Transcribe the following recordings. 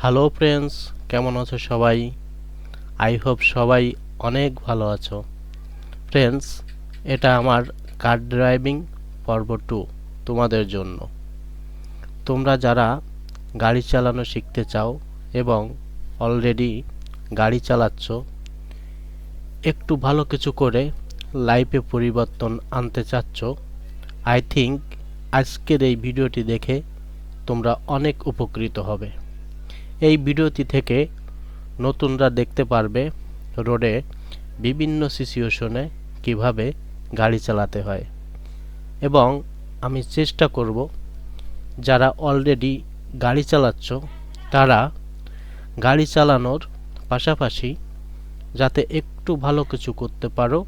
Hello friends, কেমন আছো সবাই? আই হোপ সবাই অনেক ভালো আছো। ফ্রেন্ডস, এটা আমার কার ড্রাইভিং পর্ব 2 তোমাদের জন্য। তোমরা যারা গাড়ি চালানো শিখতে চাও এবং অলরেডি গাড়ি চালাচ্ছ, একটু ভালো কিছু করে লাইফে পরিবর্তন আনতে চাচ্ছ, আই থিঙ্ক আজকের এই ভিডিওটি দেখে তোমরা অনেক উপকৃত হবে। এই ভিডিওটি থেকে নতুনরা দেখতে পারবে রোডে বিভিন্ন সিচুয়েশনে কিভাবে গাড়ি চালাতে হয়, এবং আমি চেষ্টা করব যারা অলরেডি গাড়ি চালাচ্ছ তারা গাড়ি চালানোর পাশাপাশি যাতে একটু ভালো কিছু করতে পারো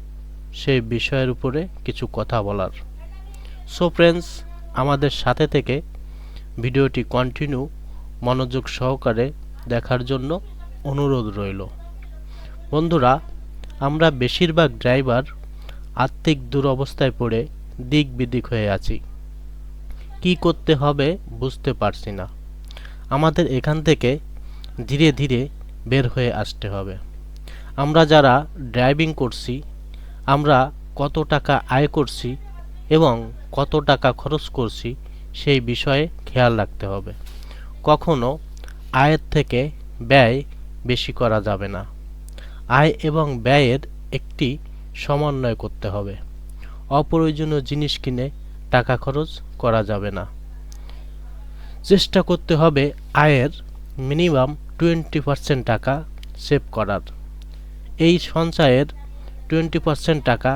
সেই বিষয়ের উপরে কিছু কথা বলার। সো ফ্রেন্ডস, আমাদের সাথে থেকে ভিডিওটি কন্টিনিউ মনোযোগ সহকারে দেখার জন্য অনুরোধ রইল। বন্ধুরা, আমরা বেশিরভাগ ড্রাইভার আর্থিক দুরবস্থায় পড়ে দিক বিদিক হয়ে আছি। কি করতে হবে বুঝতে পারছি না। আমাদের এখান থেকে ধীরে ধীরে বের হয়ে আসতে হবে। আমরা যারা ড্রাইভিং করছি, আমরা কত টাকা আয় করছি এবং কত টাকা খরচ করছি সেই বিষয়ে খেয়াল রাখতে হবে। কখনো আয়ের থেকে ব্যয় বেশি করা যাবে না। আয় এবং ব্যয়ের একটি সমন্বয় করতে হবে। অপ্রয়োজনীয় জিনিস কিনে টাকা খরচ করা যাবে না। চেষ্টা করতে হবে আয়ের মিনিমাম 20% টাকা সেভ করার। এই সঞ্চয়ের 20% টাকা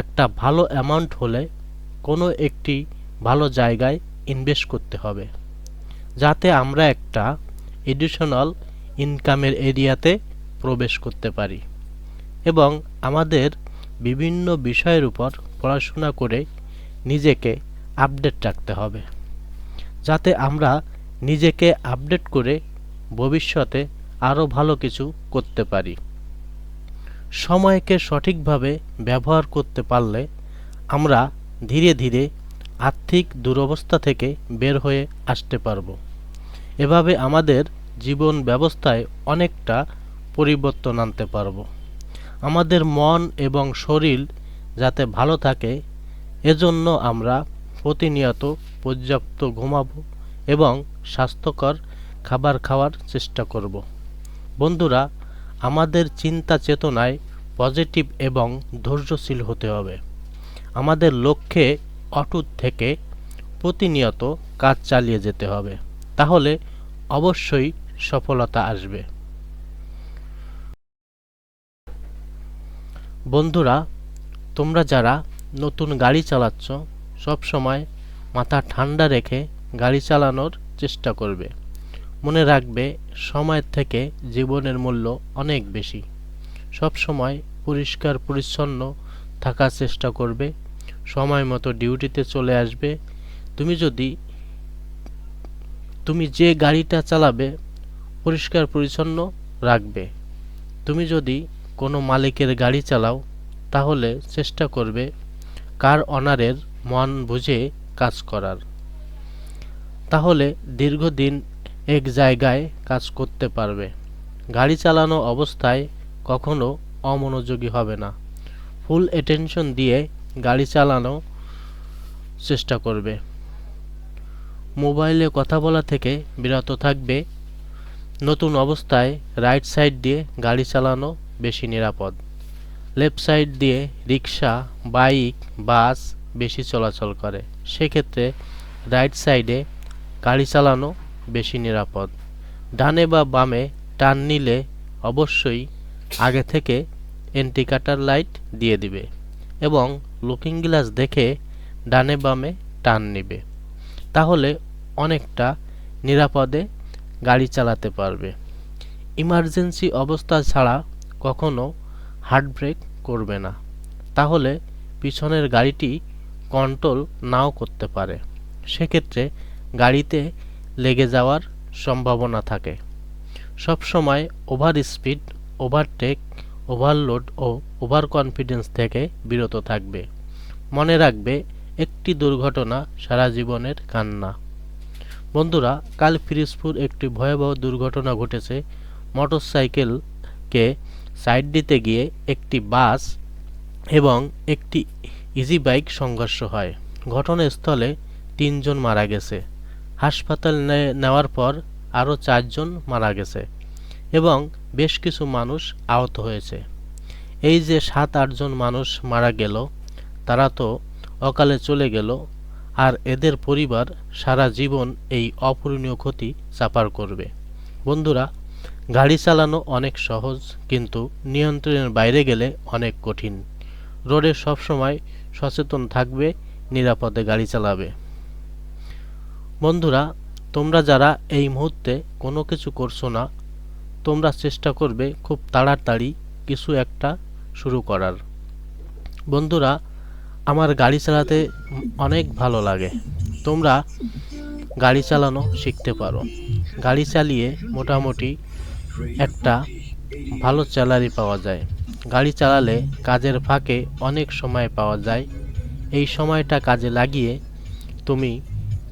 একটা ভালো অ্যামাউন্ট হলে কোনো একটি ভালো জায়গায় ইনভেস্ট করতে হবে, যাতে আমরা একটা এডিশনাল ইনকামের এরিয়াতে প্রবেশ করতে পারি এবং আমাদের বিভিন্ন বিষয়ের উপর পড়াশোনা করে নিজেকে আপডেট রাখতে হবে, যাতে আমরা নিজেকে আপডেট করে ভবিষ্যতে আরও ভালো কিছু করতে পারি। সময়কে সঠিকভাবে ব্যবহার করতে পারলে আমরা ধীরে ধীরে আর্থিক দুরবস্থা থেকে বের হয়ে আসতে পারব। এভাবে আমাদের জীবন ব্যবস্থায় অনেকটা পরিবর্তন আনতে পারব। আমাদের মন এবং শরীর যাতে ভালো থাকে, এজন্য আমরা প্রতিনিয়ত পর্যাপ্ত ঘুমাবো এবং স্বাস্থ্যকর খাবার খাওয়ার চেষ্টা করব। বন্ধুরা, আমাদের চিন্তা চেতনায় পজিটিভ এবং ধৈর্যশীল হতে হবে। আমাদের লক্ষ্যে অটুট থেকে প্রতিনিয়ত কাজ চালিয়ে যেতে হবে, তাহলে অবশ্যই সফলতা আসবে। বন্ধুরা, তোমরা যারা নতুন গাড়ি চালাচ্ছ, সব সময় মাথা ঠান্ডা রেখে গাড়ি চালানোর চেষ্টা করবে। মনে রাখবে, সময়ের থেকে জীবনের মূল্য অনেক বেশি। সব সময় পরিষ্কার পরিচ্ছন্ন থাকার চেষ্টা করবে, সময় মতো ডিউটিতে চলে আসবে। তুমি যে গাড়িটা চালাবে পরিষ্কার পরিচ্ছন্ন রাখবে। তুমি যদি কোনো মালিকের গাড়ি চালাও, তাহলে চেষ্টা করবে কার অনারের মন বুঝে কাজ করার। তাহলে দীর্ঘদিন এক জায়গায় কাজ করতে পারবে। গাড়ি চালানো অবস্থায় কখনো অমনোযোগী হবে না। ফুল অ্যাটেনশন দিয়ে গাড়ি চালানো চেষ্টা করবে। মোবাইলে কথা বলা থেকে বিরত থাকবে। নতুন অবস্থায় রাইট সাইড দিয়ে গাড়ি চালানো বেশি নিরাপদ। লেফট সাইড দিয়ে রিক্সা, বাইক, বাস বেশি চলাচল করে। সেক্ষেত্রে রাইট সাইডে গাড়ি চালানো বেশি নিরাপদ। ডানে বা বামে টার্ন নিলে অবশ্যই আগে থেকে ইন্ডিকেটর লাইট দিয়ে দিবে এবং লুকিং গ্লাস দেখে ডানে বামে টার্ন নিবে। তাহলে অনেকটা নিরাপদে গাড়ি চালাতে পারবে। ইমার্জেন্সি অবস্থা ছাড়া কখনো হার্ড ব্রেক করবে না, তাহলে পিছনের গাড়িটি কন্ট্রোল নাও করতে পারে। সেক্ষেত্রে গাড়িতে লেগে যাওয়ার সম্ভাবনা থাকে। সবসময় ওভার স্পিড, ওভারটেক, ওভারলোড ও ওভার কনফিডেন্স থেকে বিরত থাকবে। মনে রাখবে, একটি দুর্ঘটনা সারা জীবনের কান্না। বন্ধুরা, কাল পিরোজপুর একটি ভয়াবহ দুর্ঘটনা ঘটেছে। মোটরসাইকেলকে সাইড দিতে গিয়ে একটি বাস এবং একটি ইজি বাইক সংঘর্ষ হয়। ঘটনাস্থলে ৩ জন মারা গেছে। হাসপাতালে নেওয়ার পর আরও ৪ জন মারা গেছে এবং বেশ কিছু মানুষ আহত হয়েছে। এই যে ৭-৮ জন মানুষ মারা গেল, তারা তো অকালে চলে গেল, আর এদের পরিবার সারা জীবন এই অপূরণীয় ক্ষতি চাপার করবে। বন্ধুরা, গাড়ি চালানো অনেক সহজ, কিন্তু নিয়ন্ত্রণের বাইরে গেলে অনেক কঠিন। রোডে সবসময় সচেতন থাকবে, নিরাপদে গাড়ি চালাবে। বন্ধুরা, তোমরা যারা এই মুহূর্তে কোনো কিছু করছো না, তোমরা চেষ্টা করবে খুব তাড়াতাড়ি কিছু একটা শুরু করার। বন্ধুরা, আমার গাড়ি চালাতে অনেক ভালো লাগে। তোমরা গাড়ি চালানো শিখতে পারো। গাড়ি চালিয়ে মোটামুটি একটা ভালো স্যালারি পাওয়া যায়। গাড়ি চালালে কাজের ফাঁকে অনেক সময় পাওয়া যায়। এই সময়টা কাজে লাগিয়ে তুমি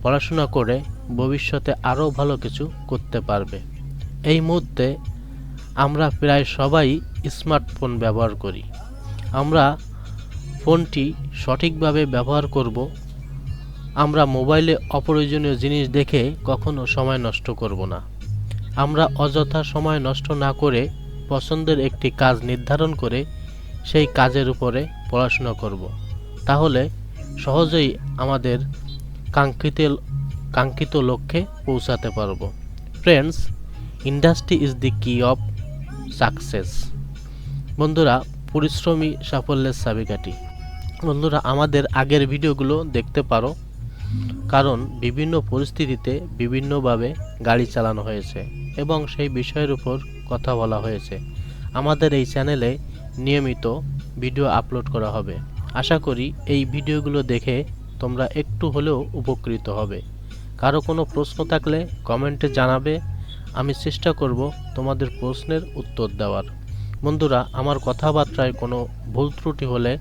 পড়াশোনা করে ভবিষ্যতে আরও ভালো কিছু করতে পারবে। এই মুহূর্তে আমরা প্রায় সবাই স্মার্টফোন ব্যবহার করি। আমরা ফোনটি সঠিকভাবে ব্যবহার করব। আমরা মোবাইলে অপ্রয়োজনীয় জিনিস দেখে কখনো সময় নষ্ট করব না। আমরা অযথা সময় নষ্ট না করে পছন্দের একটি কাজ নির্ধারণ করে সেই কাজের উপরে পড়াশোনা করব। তাহলে সহজেই আমাদের কাঙ্ক্ষিত লক্ষ্যে পৌঁছাতে পারব। ফ্রেন্ডস, ইন্ডাস্ট্রি ইজ দি কি অফ সাকসেস। বন্ধুরা, পরিশ্রমী সাফল্যের চাবিকাঠি। বন্ধুরা, আমাদের আগের ভিডিওগুলো দেখতে পারো, কারণ বিভিন্ন পরিস্থিতিতে বিভিন্নভাবে গাড়ি চালানো হয়েছে এবং সেই বিষয়ের উপর কথা বলা হয়েছে। আমাদের এই চ্যানেলে নিয়মিত ভিডিও আপলোড করা হবে। আশা করি এই ভিডিওগুলো দেখে তোমরা একটু হলেও উপকৃত হবে। কারো কোনো প্রশ্ন থাকলে কমেন্টে জানাবে। আমি চেষ্টা করব তোমাদের প্রশ্নের উত্তর দেওয়ার। বন্ধুরা, আমার কথাবার্তায় কোনো ভুল ত্রুটি হলে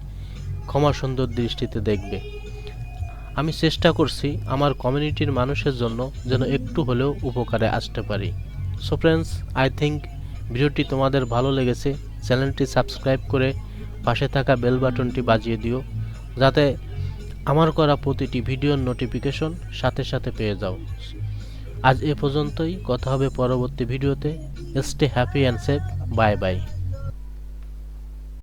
ক্ষমা সুন্দর দৃষ্টিতে দেখবে। আমি চেষ্টা করছি আমার কমিউনিটির মানুষের জন্য যেন একটু হলেও উপকারে আসতে পারি। সো ফ্রেন্ডস, আই থিঙ্ক ভিডিওটি তোমাদের ভালো লেগেছে। চ্যানেলটি সাবস্ক্রাইব করে পাশে থাকা বেল বাটনটি বাজিয়ে দিও, যাতে আমার করা প্রতিটি ভিডিওর নোটিফিকেশন সাথে সাথে পেয়ে যাও। আজ এ পর্যন্তই। কথা হবে পরবর্তী ভিডিওতে। Stay happy and safe. Bye bye.